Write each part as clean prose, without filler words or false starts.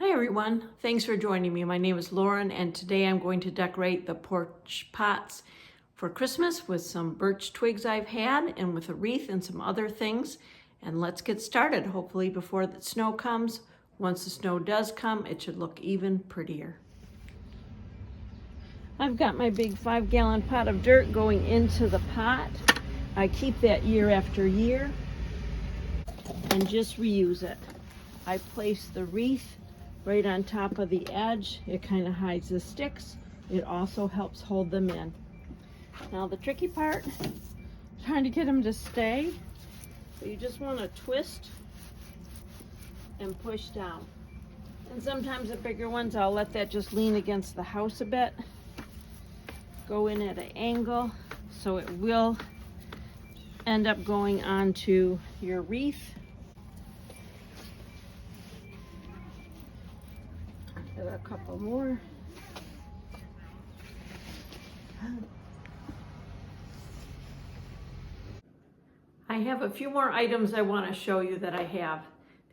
Hi everyone, thanks for joining me. My name is Lauren and today I'm going to decorate the porch pots for Christmas with some birch twigs I've had and with a wreath and some other things. And let's get started, hopefully before the snow comes. Once the snow does come, it should look even prettier. I've got my big 5-gallon pot of dirt going into the pot. I keep that year after year and just reuse it. I place the wreath right on top of the edge. It kind of hides the sticks. It also helps hold them in. Now the tricky part, trying to get them to stay. So you just want to twist and push down. And sometimes the bigger ones, I'll let that just lean against the house a bit. Go in at an angle so it will end up going onto your wreath. A couple more. I have a few more items I want to show you that I have.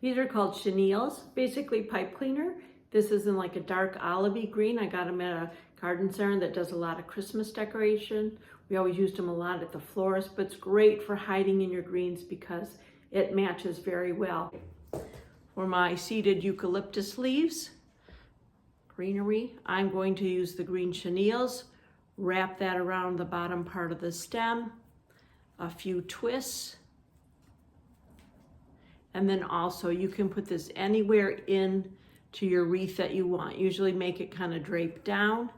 These are called chenilles, basically pipe cleaner. This is in like a dark olivey green. I got them at a garden center that does a lot of Christmas decoration. We always used them a lot at the florist, but it's great for hiding in your greens because it matches very well. For my seeded eucalyptus leaves, greenery, I'm going to use the green chenilles, wrap that around the bottom part of the stem, a few twists, and then also you can put this anywhere in to your wreath that you want. Usually make it kind of drape down,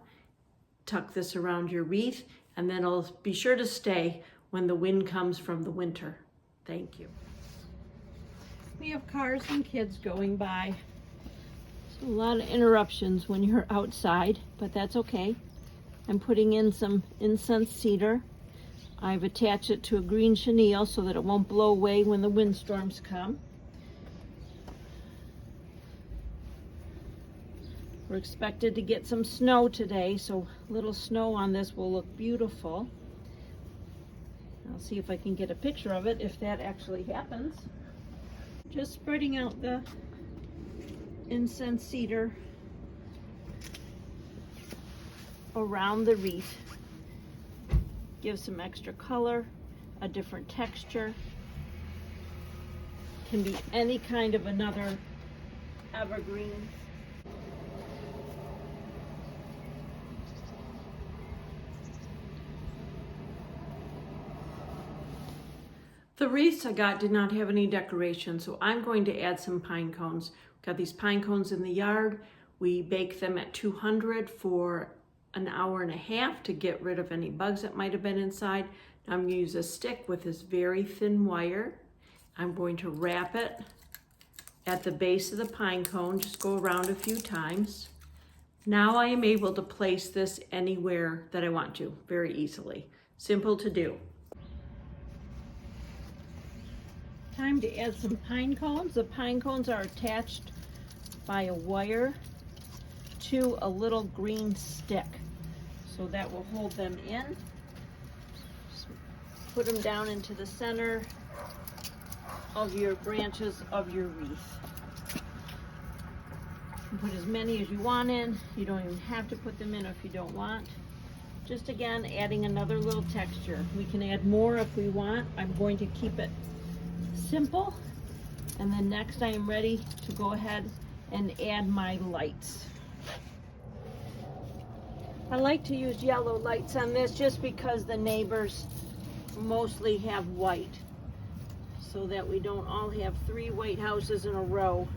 tuck this around your wreath, and then it'll be sure to stay when the wind comes from the winter. Thank you. We have cars and kids going by. A lot of interruptions when you're outside, but that's okay. I'm putting in some incensed cedar. I've attached it to a green chenille so that it won't blow away when the windstorms come. We're expected to get some snow today, so a little snow on this will look beautiful. I'll see if I can get a picture of it if that actually happens. Just spreading out the incensed cedar around the wreath. Give some extra color, a different texture. Can be any kind of another evergreen. The wreaths I got did not have any decoration, so I'm going to add some pine cones. Got these pine cones in the yard. We bake them at 200 for an hour and a half to get rid of any bugs that might have been inside. Now I'm going to use a stick with this very thin wire. I'm going to wrap it at the base of the pine cone, just go around a few times. Now I am able to place this anywhere that I want to, very easily. Simple to do. Time to add some pine cones. The pine cones are attached by a wire to a little green stick, so that will hold them in. Just put them down into the center of your branches of your wreath. You put as many as you want in. You don't even have to put them in if you don't want. Just again, adding another little texture. We can add more if we want. I'm going to keep it simple, and then next I am ready to go ahead and add my lights. I like to use yellow lights on this just because the neighbors mostly have white, so that we don't all have 3 white houses in a row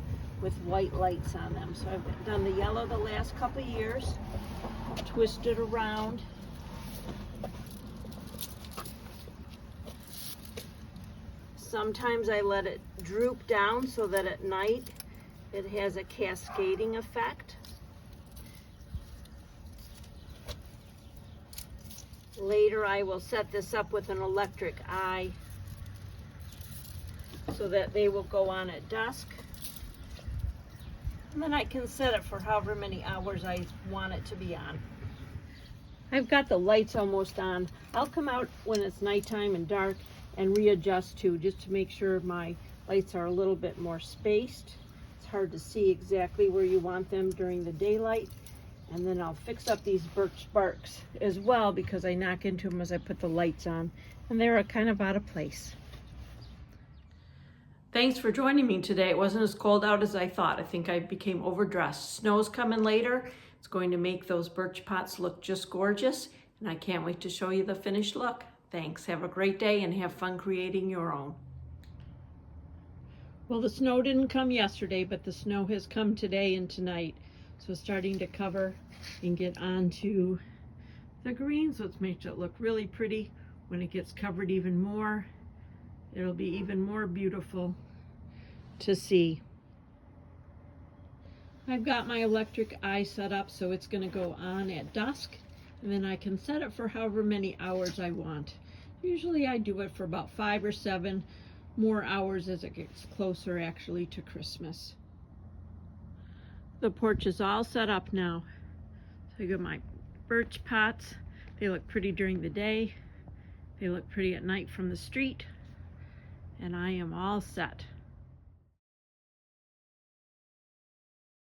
with white lights on them. So I've done the yellow the last couple years, twist it around. Sometimes I let it droop down so that at night it has a cascading effect. Later I will set this up with an electric eye so that they will go on at dusk. And then I can set it for however many hours I want it to be on. I've got the lights almost on. I'll come out when it's nighttime and dark and readjust too, just to make sure my lights are a little bit more spaced. It's hard to see exactly where you want them during the daylight. And then I'll fix up these birch barks as well because I knock into them as I put the lights on, and they're kind of out of place. Thanks for joining me today. It wasn't as cold out as I thought. I think I became overdressed. Snow's coming later. It's going to make those birch pots look just gorgeous, and I can't wait to show you the finished look. Thanks. Have a great day and have fun creating your own. Well, the snow didn't come yesterday, but the snow has come today and tonight. So starting to cover and get onto the green, so it makes it look really pretty. When it gets covered even more, it'll be even more beautiful to see. I've got my electric eye set up so it's going to go on at dusk, and then I can set it for however many hours I want. Usually I do it for about 5 or 7 more hours as it gets closer actually to Christmas. The porch is all set up now. So I got my birch pots. They look pretty during the day. They look pretty at night from the street. And I am all set.